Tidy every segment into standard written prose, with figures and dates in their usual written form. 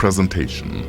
presentation.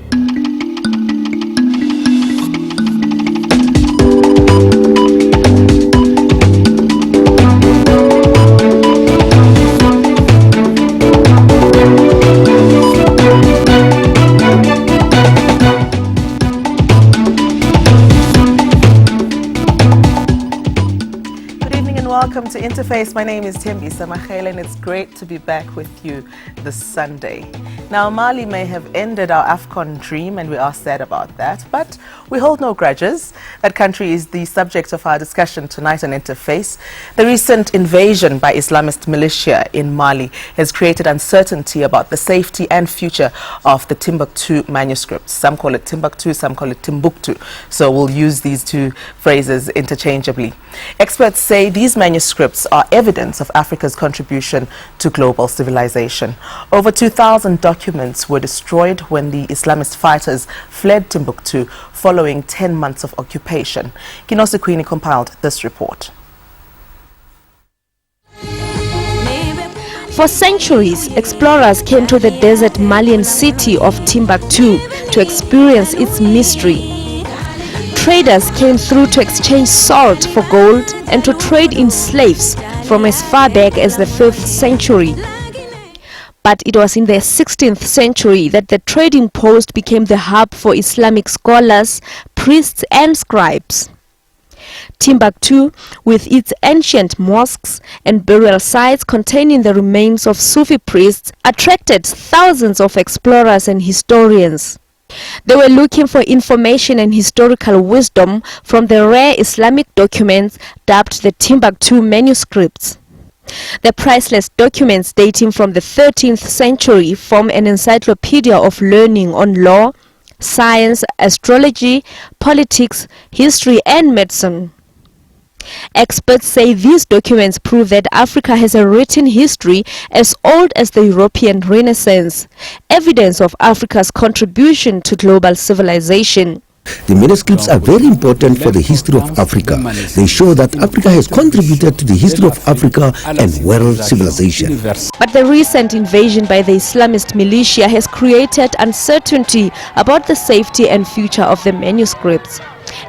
Welcome to Interface. My name is Tembi Samachele and it's great to be back with you this Sunday. Now, Mali may have ended our AFCON dream and we are sad about that, but we hold no grudges. That country is the subject of our discussion tonight on Interface. The recent invasion by Islamist militia in Mali has created uncertainty about the safety and future of the Timbuktu manuscripts. Some call it Timbuktu, some call it Timbuktu. So we'll use these two phrases interchangeably. Experts say these manuscripts are evidence of Africa's contribution to global civilization. Over 2,000 documents were destroyed when the Islamist fighters fled Timbuktu following 10 months of occupation. Kinosi Queenie compiled this report. For centuries, explorers came to the desert Malian city of Timbuktu to experience its mystery. Traders came through to exchange salt for gold and to trade in slaves from as far back as the 5th century. But it was in the 16th century that the trading post became the hub for Islamic scholars, priests and scribes. Timbuktu, with its ancient mosques and burial sites containing the remains of Sufi priests, attracted thousands of explorers and historians. They were looking for information and historical wisdom from the rare Islamic documents dubbed the Timbuktu manuscripts. The priceless documents dating from the 13th century form an encyclopedia of learning on law, science, astrology, politics, history and medicine. Experts say these documents prove that Africa has a written history as old as the European Renaissance, evidence of Africa's contribution to global civilization. The manuscripts are very important for the history of Africa. They show that Africa has contributed to the history of Africa and world civilization. But the recent invasion by the Islamist militia has created uncertainty about the safety and future of the manuscripts.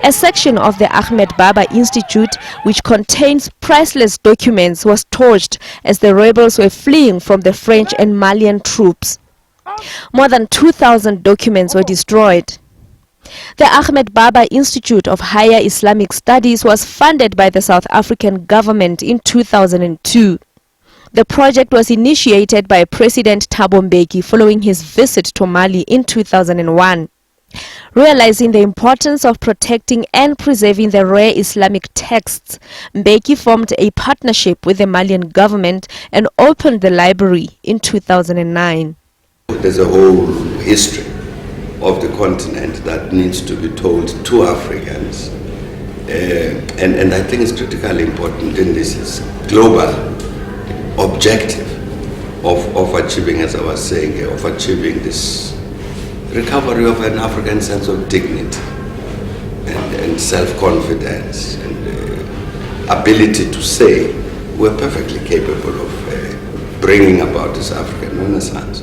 A section of the Ahmed Baba Institute, which contains priceless documents, was torched as the rebels were fleeing from the French and Malian troops. More than 2,000 documents were destroyed. The Ahmed Baba Institute of Higher Islamic Studies was funded by the South African government in 2002. The project was initiated by President Thabo Mbeki following his visit to Mali in 2001. Realizing the importance of protecting and preserving the rare Islamic texts, Mbeki formed a partnership with the Malian government and opened the library in 2009. There's a whole history of the continent that needs to be told to Africans. And I think it's critically important in this global objective of achieving, as I was saying, of achieving this recovery of an African sense of dignity and self-confidence and ability to say we're perfectly capable of bringing about this African Renaissance.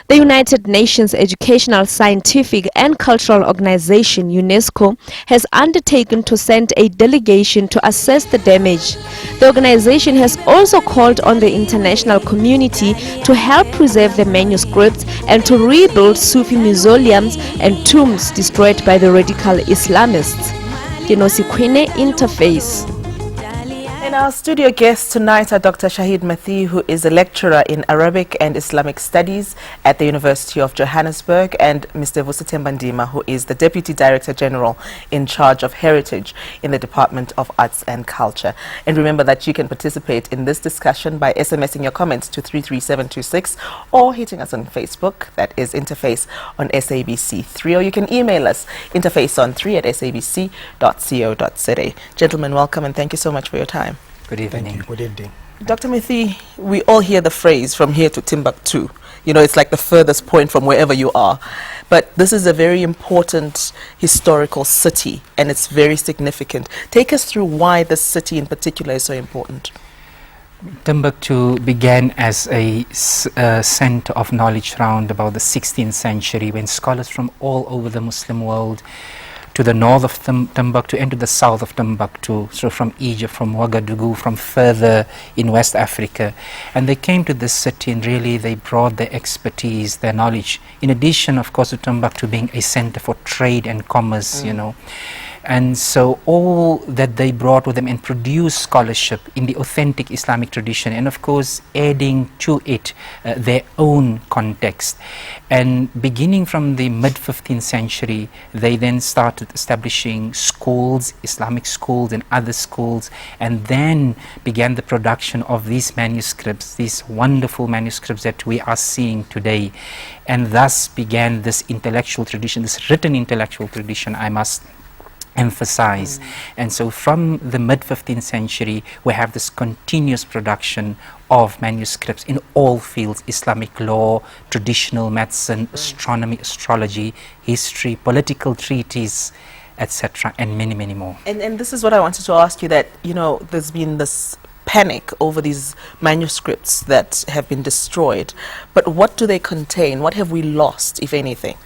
The United Nations Educational, Scientific and Cultural Organization, UNESCO, has undertaken to send a delegation to assess the damage. The organization has also called on the international community to help preserve the manuscripts and to rebuild Sufi mausoleums and tombs destroyed by the radical Islamists. Kinosi Queenie, Interface. And our studio guests tonight are Dr. Shahid Mathi, who is a lecturer in Arabic and Islamic Studies at the University of Johannesburg, and Mr. Vusitemba Ndima, who is the Deputy Director General in charge of Heritage in the Department of Arts and Culture. And remember that you can participate in this discussion by SMSing your comments to 33726 or hitting us on Facebook, that is Interface on SABC3, or you can email us interfaceon3@sabc.co.za. Gentlemen, welcome and thank you so much for your time. Good evening. Good evening. Dr. Mathi, we all hear the phrase from here to Timbuktu. You know, it's like the furthest point from wherever you are. But this is a very important historical city and it's very significant. Take us through why this city in particular is so important. Timbuktu began as a center of knowledge around about the 16th century, when scholars from all over the Muslim world, to the north of Timbuktu and to the south of Timbuktu, so from Egypt, from Ouagadougou, from further in West Africa, and they came to this city and really they brought their expertise, their knowledge, in addition of course to Timbuktu being a center for trade and commerce, you know. And so all that they brought with them and produced scholarship in the authentic Islamic tradition, and of course adding to it their own context. And beginning from the mid-15th century, they then started establishing schools, Islamic schools and other schools, and then began the production of these manuscripts, these wonderful manuscripts that we are seeing today. And thus began this intellectual tradition, this written intellectual tradition, I must emphasize. And so from the mid-15th century we have this continuous production of manuscripts in all fields: Islamic law, traditional medicine, astronomy, astrology, history, political treatises, etc., and many, many more. And this is what I wanted to ask you, that, you know, there's been this panic over these manuscripts that have been destroyed, but what do they contain? What have we lost, if anything?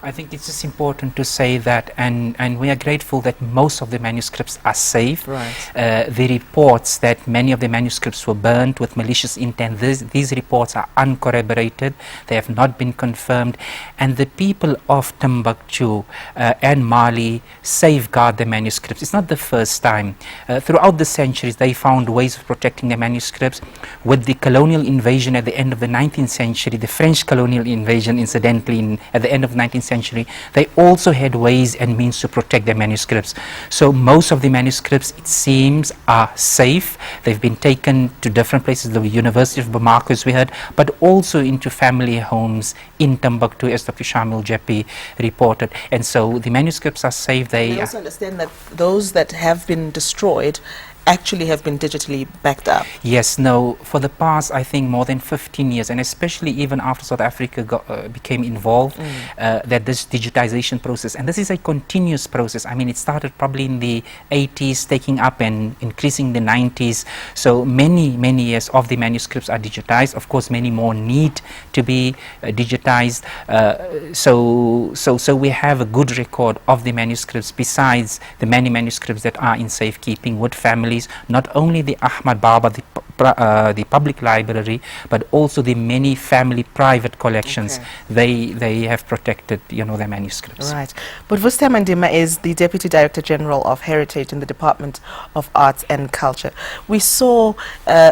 I think it's just important to say that, and we are grateful that most of the manuscripts are safe. Right. The reports that many of the manuscripts were burnt with malicious intent, these reports are uncorroborated, they have not been confirmed, and the people of Timbuktu and Mali safeguard the manuscripts. It's not the first time. Throughout the centuries they found ways of protecting their manuscripts. With the colonial invasion at the end of the 19th century, the French colonial invasion incidentally at the end of the 19th century, they also had ways and means to protect their manuscripts. So most of the manuscripts, it seems, are safe. They've been taken to different places, the University of Bamako, as we heard, but also into family homes in Timbuktu, as Dr. Shamil Jepi reported. And so the manuscripts are safe. I also understand that those that have been destroyed actually have been digitally backed up. Yes, no, for the past, I think, more than 15 years, and especially even after South Africa became involved, that this digitization process, and this is a continuous process. I mean, it started probably in the 80s, taking up and increasing in the 90s. So many, many years of the manuscripts are digitized. Of course, many more need to be digitized. So we have a good record of the manuscripts, besides the many manuscripts that are in safekeeping with families. Not only the Ahmad Baba, the public library, but also the many family private collections. They have protected, you know, their manuscripts. Right. But Vusta Mandima is the Deputy Director General of Heritage in the Department of Arts and Culture. We saw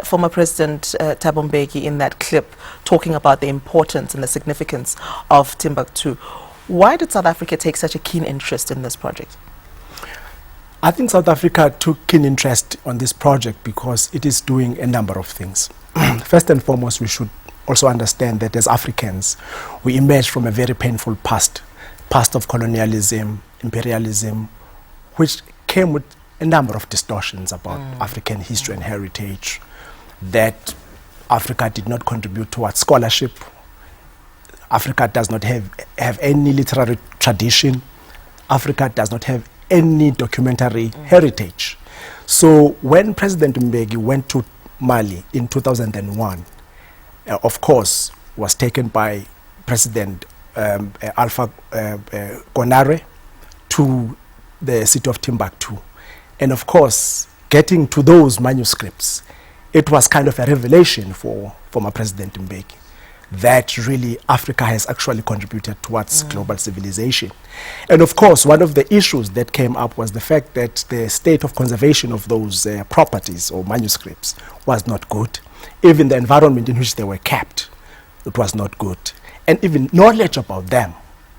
former President Thabo Mbeki in that clip talking about the importance and the significance of Timbuktu. Why did South Africa take such a keen interest in this project? I think South Africa took keen interest on this project because it is doing a number of things. First and foremost, we should also understand that as Africans, we emerged from a very painful past of colonialism, imperialism, which came with a number of distortions about African history and heritage, that Africa did not contribute towards scholarship. Africa does not have any literary tradition. Africa does not have any documentary heritage. So when President Mbeki went to Mali in 2001, of course, was taken by President Alpha Konare to the city of Timbuktu. And of course, getting to those manuscripts, it was kind of a revelation for former President Mbeki that really Africa has actually contributed towards global civilization. And of course, one of the issues that came up was the fact that the state of conservation of those properties or manuscripts was not good. Even the environment in which they were kept, it was not good. And even knowledge about them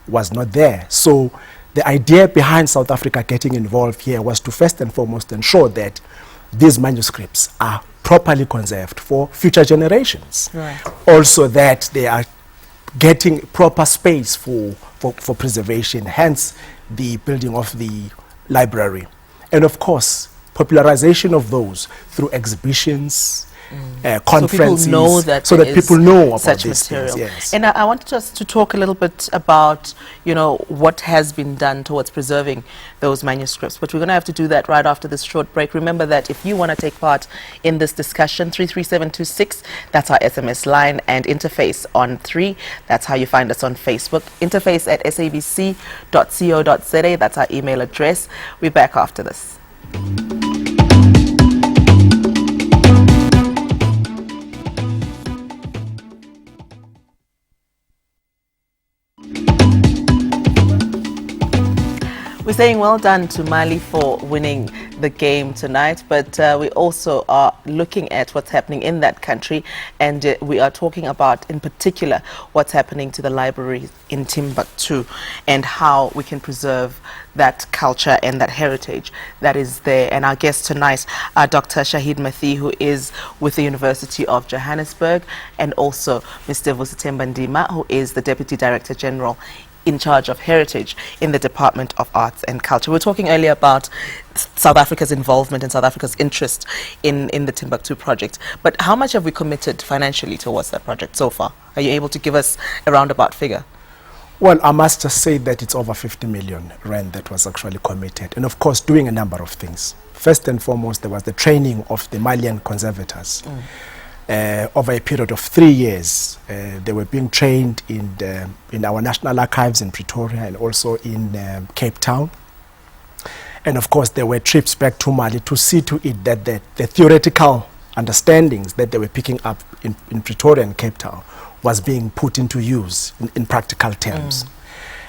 was not there. So the idea behind South Africa getting involved here was to first and foremost ensure that these manuscripts are properly conserved for future generations. Right. Also that they are getting proper space for preservation, hence the building of the library. And of course, popularization of those through exhibitions, conferences, so people know that so that people know about such these material. things, yes. And I wanted us to talk a little bit about, you know, what has been done towards preserving those manuscripts. But we're going to have to do that right after this short break. Remember that if you want to take part in this discussion, 33726, that's our SMS line, and interface on 3, that's how you find us on Facebook. Interface at sabc.co.za, that's our email address. We're back after this. We're saying well done to Mali for winning the game tonight, but we also are looking at what's happening in that country, and we are talking about, in particular, what's happening to the library in Timbuktu and how we can preserve that culture and that heritage that is there. And our guests tonight are Dr. Shahid Mathi, who is with the University of Johannesburg, and also Mr. Vusitemba Ndima, who is the Deputy Director General in charge of heritage in the Department of Arts and Culture. We were talking earlier about South Africa's involvement and South Africa's interest in the Timbuktu project. But how much have we committed financially towards that project so far? Are you able to give us a roundabout figure? Well, I must just say that it's over 50 million rand that was actually committed. And of course, doing a number of things. First and foremost, there was the training of the Malian conservators. Over a period of 3 years, they were being trained in our National Archives in Pretoria and also in Cape Town. And of course, there were trips back to Mali to see to it that the theoretical understandings that they were picking up in Pretoria and Cape Town was being put into use in practical terms.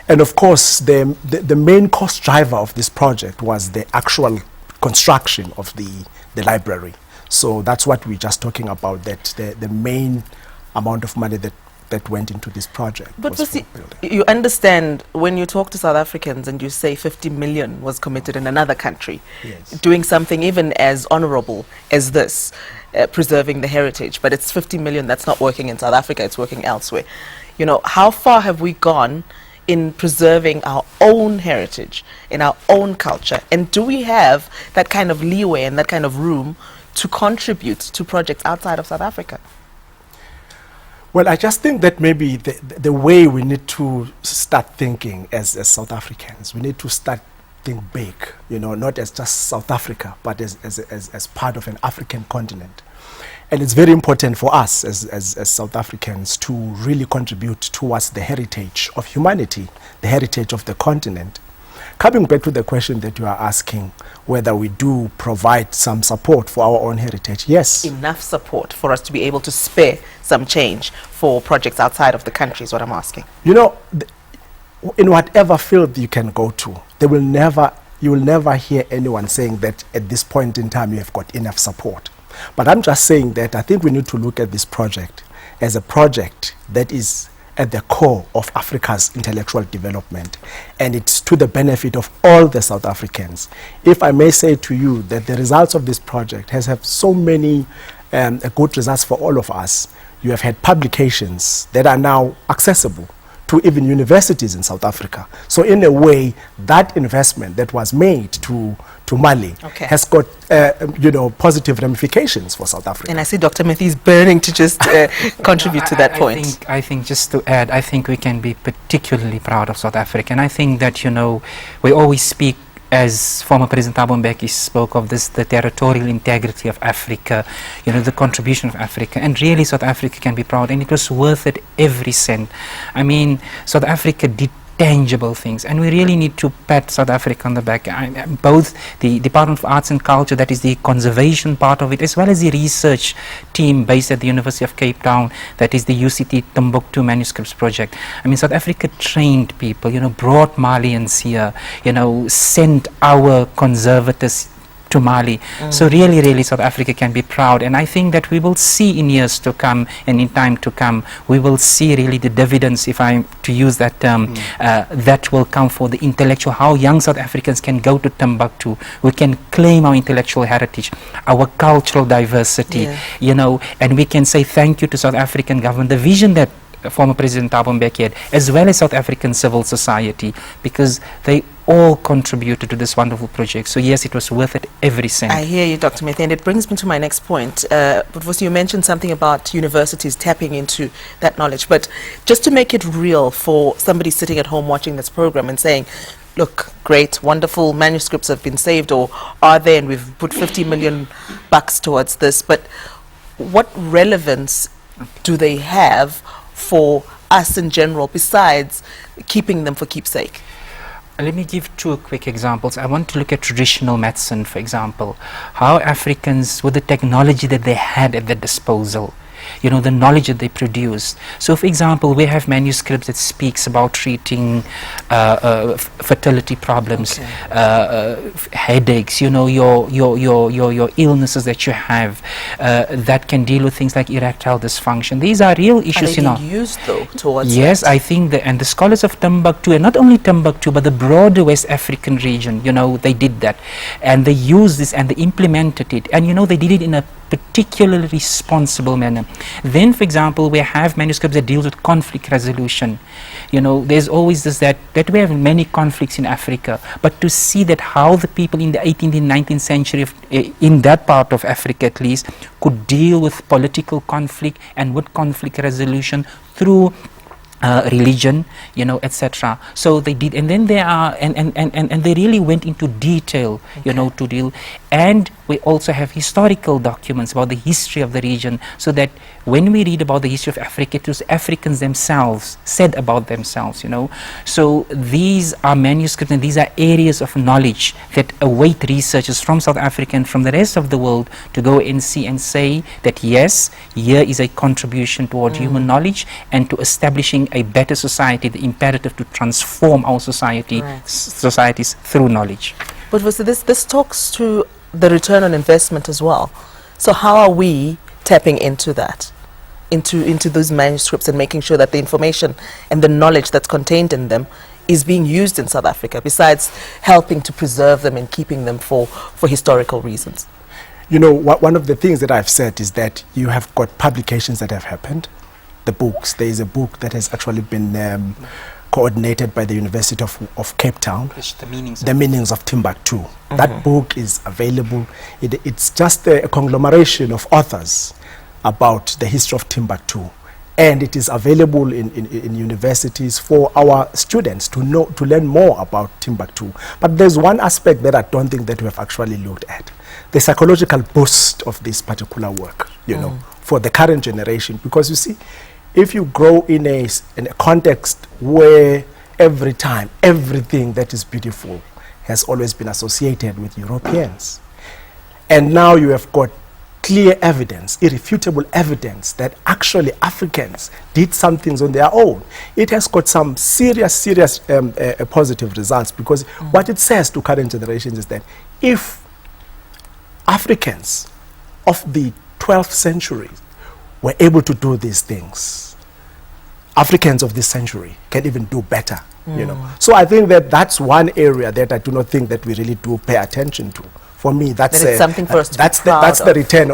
And of course, the main cost driver of this project was the actual construction of the library. So that's what we're just talking about, that the main amount of money that went into this project. But you understand, when you talk to South Africans and you say 50 million was committed in another country, yes, doing something even as honorable as this, preserving the heritage, but it's 50 million that's not working in South Africa, it's working elsewhere. You know, how far have we gone in preserving our own heritage, in our own culture? And do we have that kind of leeway and that kind of room to contribute to projects outside of South Africa? Well, I just think that maybe the way we need to start thinking as South Africans, we need to start think big, you know, not as just South Africa, but as part of an African continent. And it's very important for us as South Africans to really contribute towards the heritage of humanity, the heritage of the continent. Coming back to the question that you are asking, whether we do provide some support for our own heritage, yes. Enough support for us to be able to spare some change for projects outside of the country is what I'm asking. You know, in whatever field you can go to, you will never hear anyone saying that at this point in time you have got enough support. But I'm just saying that I think we need to look at this project as a project that is at the core of Africa's intellectual development, and it's to the benefit of all the South Africans. If I may say to you that the results of this project has had so many good results for all of us. You have had publications that are now accessible to even universities in South Africa. So in a way, that investment that was made to Mali has got positive ramifications for South Africa. And I see Dr. Mathi is burning to just contribute to that point. I think just to add, I think we can be particularly proud of South Africa. And I think that, we always speak, as former President Thabo Mbeki spoke of this, the territorial integrity of Africa, the contribution of Africa. And really South Africa can be proud, and it was worth it every cent. I mean, South Africa did tangible things, and we really need to pat South Africa on the back. Both the Department of Arts and Culture, that is the conservation part of it, as well as the research team based at the University of Cape Town, that is the UCT Timbuktu Manuscripts Project. I mean, South Africa trained people, brought Malians here, sent our conservators to Mali. So really South Africa can be proud, and I think that we will see in years to come and in time to come, we will see really the dividends, if I'm to use that term, that will come for the intellectual, how young South Africans can go to Timbuktu, we can claim our intellectual heritage, our cultural diversity, and we can say thank you to South African government, the vision that former President Thabo Mbeki had, as well as South African civil society, because they all contributed to this wonderful project. So yes, it was worth it every cent. I hear you, Dr. Methe, and it brings me to my next point. But you mentioned something about universities tapping into that knowledge, but just to make it real for somebody sitting at home watching this program and saying, look, great, wonderful manuscripts have been saved, or are there, and we've put 50 million bucks towards this, but what relevance do they have for us in general, besides keeping them for keepsake? Let me give two quick examples. I want to look at traditional medicine, for example. How Africans, with the technology that they had at their disposal, the knowledge that they produced. So, for example, we have manuscripts that speaks about treating fertility problems, headaches, your illnesses that you have, that can deal with things like erectile dysfunction. These are real issues. Are they being used, though, towards Yes, that? I think that, and the scholars of Timbuktu, and not only Timbuktu, but the broader West African region, they did that. And they used this and they implemented it. And, they did it in a particularly responsible manner. Then, for example, we have manuscripts that deals with conflict resolution. There's always this that we have many conflicts in Africa, but to see that how the people in the 18th and 19th century, in that part of Africa at least, could deal with political conflict and with conflict resolution through religion, etc. So they did, and then they are, and they really went into detail, to deal. And we also have historical documents about the history of the region, so that when we read about the history of Africa, it was Africans themselves said about themselves, So these are manuscripts and these are areas of knowledge that await researchers from South Africa and from the rest of the world to go and see and say that yes, here is a contribution toward human knowledge and to establishing a better society, the imperative to transform our societies through knowledge. But this talks to the return on investment as well. So how are we tapping into that, into those manuscripts, and making sure that the information and the knowledge that's contained in them is being used in South Africa, besides helping to preserve them and keeping them for historical reasons? One of the things that I've said is that you have got publications that have happened. The books, there is a book that has actually been coordinated by the University of Cape Town, The Meanings of Timbuktu. That book is available. It's just a conglomeration of authors about the history of Timbuktu, and it is available in universities for our students to learn more about Timbuktu. But there's one aspect that I don't think that we have actually looked at: the psychological boost of this particular work, for the current generation. Because you see, if you grow in a context where every time everything that is beautiful has always been associated with Europeans, and now you have got clear evidence, irrefutable evidence that actually Africans did some things on their own, it has got some serious positive results. Because what it says to current generations is that if Africans of the 12th century were able to do these things, Africans of this century can even do better, So I think that that's one area that I do not think that we really do pay attention to. For me, that's something for us to that's the return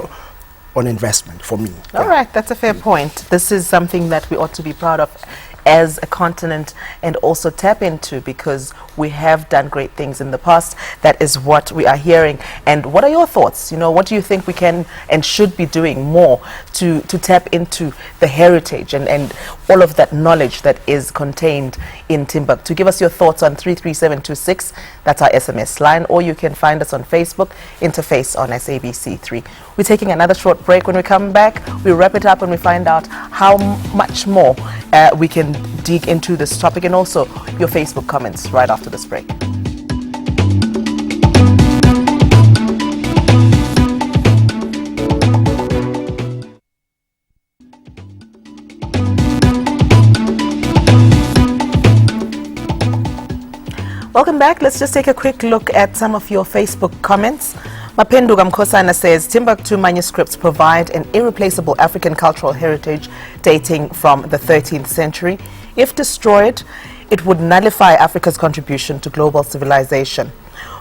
on investment for me. All right, that's a fair point. This is something that we ought to be proud of as a continent and also tap into, because we have done great things in the past. That is what we are hearing. And what are your thoughts? What do you think we can and should be doing more to tap into the heritage and all of that knowledge that is contained in Timbuktu? Give us your thoughts on 33726. That's our SMS line, or you can find us on Facebook, Interface on SABC3. We're taking another short break. When we come back, we wrap it up and we find out how much more we can dig into this topic, and also your Facebook comments right after this break. Welcome back. Let's just take a quick look at some of your Facebook comments. Mapenduga Mkosana says, Timbuktu manuscripts provide an irreplaceable African cultural heritage dating from the 13th century. If destroyed, it would nullify Africa's contribution to global civilization.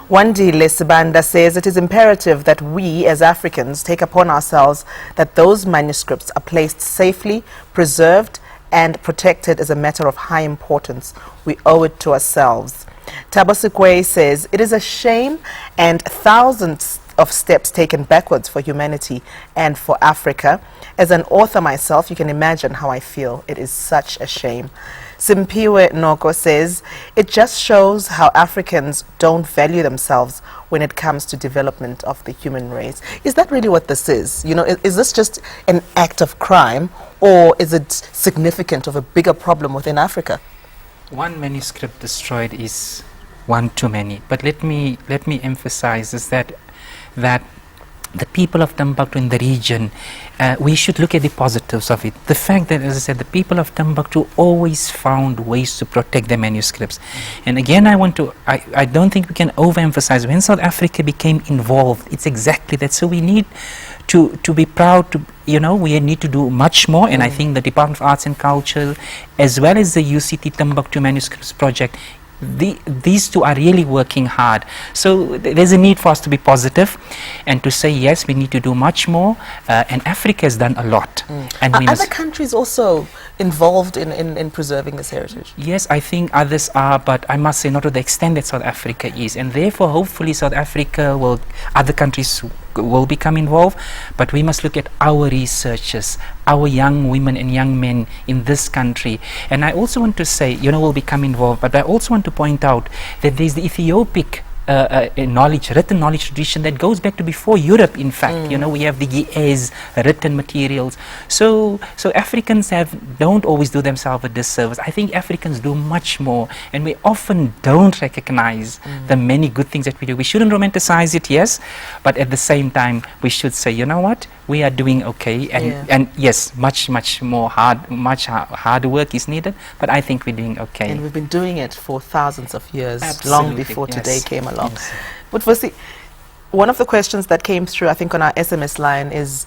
Wandi Lesibanda says, it is imperative that we as Africans take upon ourselves that those manuscripts are placed safely, preserved, and protect it is a matter of high importance. We owe it to ourselves. Tabasikwe says, it is a shame and thousands of steps taken backwards for humanity and for Africa. As an author myself, you can imagine how I feel. It is such a shame. Simpiwe Noko says, it just shows how Africans don't value themselves when it comes to development of the human race. Is that really what this is? You know, is this just an act of crime, or is it significant of a bigger problem within Africa? One manuscript destroyed is one too many. But let me emphasize is that the people of Timbuktu in the region, we should look at the positives of it. The fact that, as I said, the people of Timbuktu always found ways to protect their manuscripts. And again, I don't think we can overemphasize, when South Africa became involved, it's exactly that. So we need to be proud to, we need to do much more. And I think the Department of Arts and Culture, as well as the UCT Timbuktu Manuscripts Project, these two are really working hard. So there's a need for us to be positive and to say, yes, we need to do much more. And Africa has done a lot. And are other countries also involved in preserving this heritage? Yes, I think others are, but I must say not to the extent that South Africa is. And therefore, hopefully, other countries will become involved. But we must look at our researchers, our young women and young men in this country. And I also want to say, will become involved, but I also want to point out that there's the Ethiopic written knowledge tradition that goes back to before Europe. In fact, we have the Ge'ez written materials. So Africans don't always do themselves a disservice. I think Africans do much more, and we often don't recognize the many good things that we do. We shouldn't romanticize it, yes, but at the same time, we should say, you know what, we are doing okay, and yes, much harder work is needed, but I think we're doing okay. And we've been doing it for thousands of years, Absolutely, long before today came along. Yes. But firstly, one of the questions that came through, I think, on our SMS line is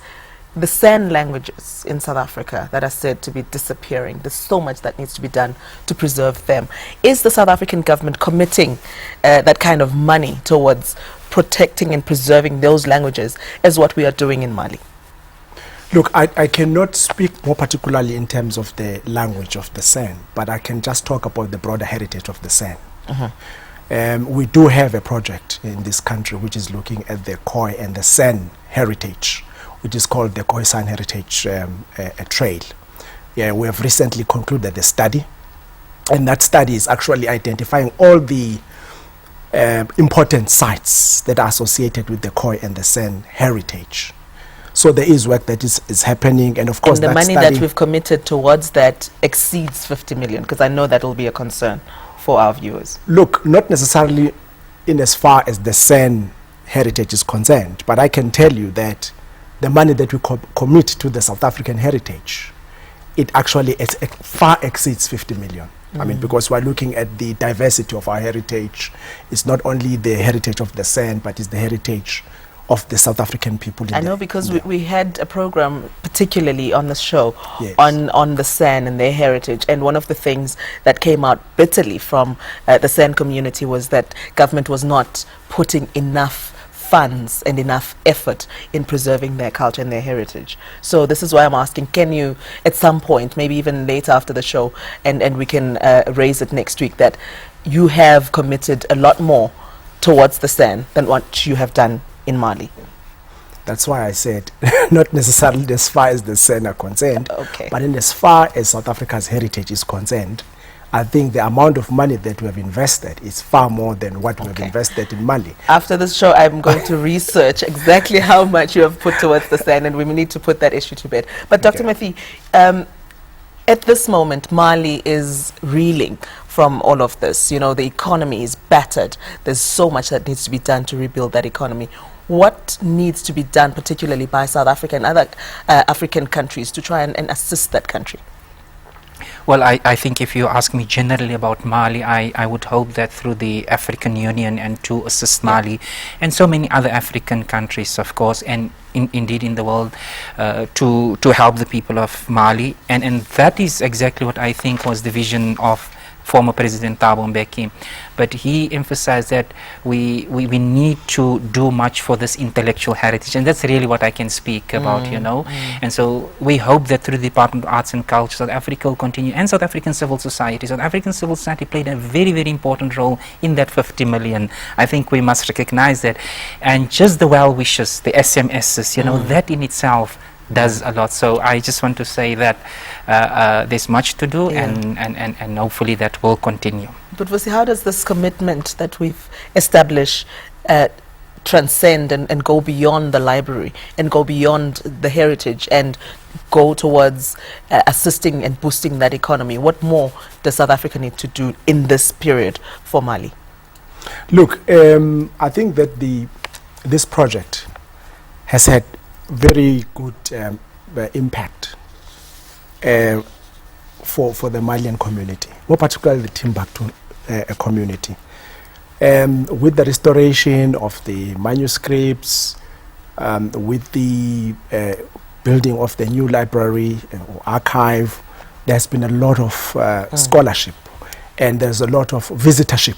the San languages in South Africa that are said to be disappearing. There's so much that needs to be done to preserve them. Is the South African government committing that kind of money towards protecting and preserving those languages as what we are doing in Mali? Look, I cannot speak more particularly in terms of the language of the San, but I can just talk about the broader heritage of the San. We do have a project in this country which is looking at the Khoi and the San heritage, which is called the Khoi San Heritage Trail. Yeah, we have recently concluded a study, and that study is actually identifying all the important sites that are associated with the Khoi and the San heritage. So there is work that is happening, and of course, and the money that we've committed towards that exceeds 50 million, because I know that will be a concern for our viewers. Look, not necessarily in as far as the San heritage is concerned, but I can tell you that the money that we commit to the South African heritage, it actually far exceeds 50 million. I mean, because we're looking at the diversity of our heritage. It's not only the heritage of the San, but it's the heritage of the South African people. I know, because we had a program particularly on the show, yes, on the San and their heritage, and one of the things that came out bitterly from the San community was that government was not putting enough funds and enough effort in preserving their culture and their heritage. So this is why I'm asking, can you at some point, maybe even later after the show, and we can raise it next week, that you have committed a lot more towards the San than what you have done in Mali? That's why I said not necessarily as far as the San are concerned, but in as far as South Africa's heritage is concerned, I think the amount of money that we have invested is far more than what we have invested in Mali. After this show, I'm going to research exactly how much you have put towards the San, and we need to put that issue to bed. But Dr. Mathi, at this moment, Mali is reeling from all of this. You know, the economy is battered. There's so much that needs to be done to rebuild that economy. What needs to be done, particularly by South Africa and other African countries, to try and assist that country? Well, I think if you ask me generally about Mali, I would hope that through the African Union and to assist Mali and so many other African countries, of course, and indeed in the world, to help the people of Mali. And that is exactly what I think was the vision of former President Thabo Mbeki. But he emphasized that we need to do much for this intellectual heritage, and that's really what I can speak about, you know. And so we hope that through the Department of Arts and Culture, South Africa will continue, and South African civil society. South African civil society played a very, very important role in that 50 million. I think we must recognize that. And just the well wishes, the SMSs, you know, that in itself does a lot. So I just want to say that there's much to do, and hopefully that will continue. But Vusi, how does this commitment that we've established transcend and go beyond the library and go beyond the heritage and go towards assisting and boosting that economy? What more does South Africa need to do in this period for Mali? Look, I think that this project has had very good impact for the Malian community, more particularly the Timbuktu community. With the restoration of the manuscripts, with the building of the new library or archive, there's been a lot of scholarship, and there's a lot of visitorship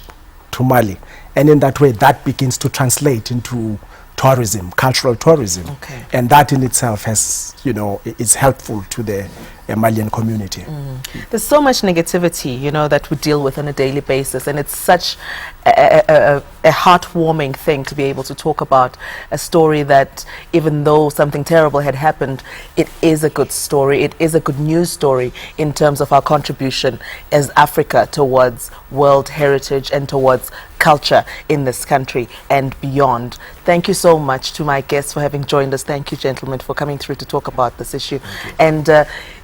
to Mali. And in that way, that begins to translate into tourism, cultural tourism. Okay. And that in itself has, you know, is helpful to the Malian community. There's so much negativity, you know, that we deal with on a daily basis, and it's such a heartwarming thing to be able to talk about a story that, even though something terrible had happened, it is a good story. It is a good news story in terms of our contribution as Africa towards world heritage and towards culture in this country and beyond. Thank you so much to my guests for having joined us. Thank you, gentlemen, for coming through to talk about this issue. And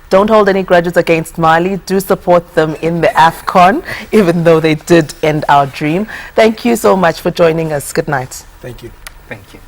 don't hold any grudges against Mali. Do support them in the AFCON, even though they did end our dream. Thank you so much for joining us. Good night. Thank you. Thank you.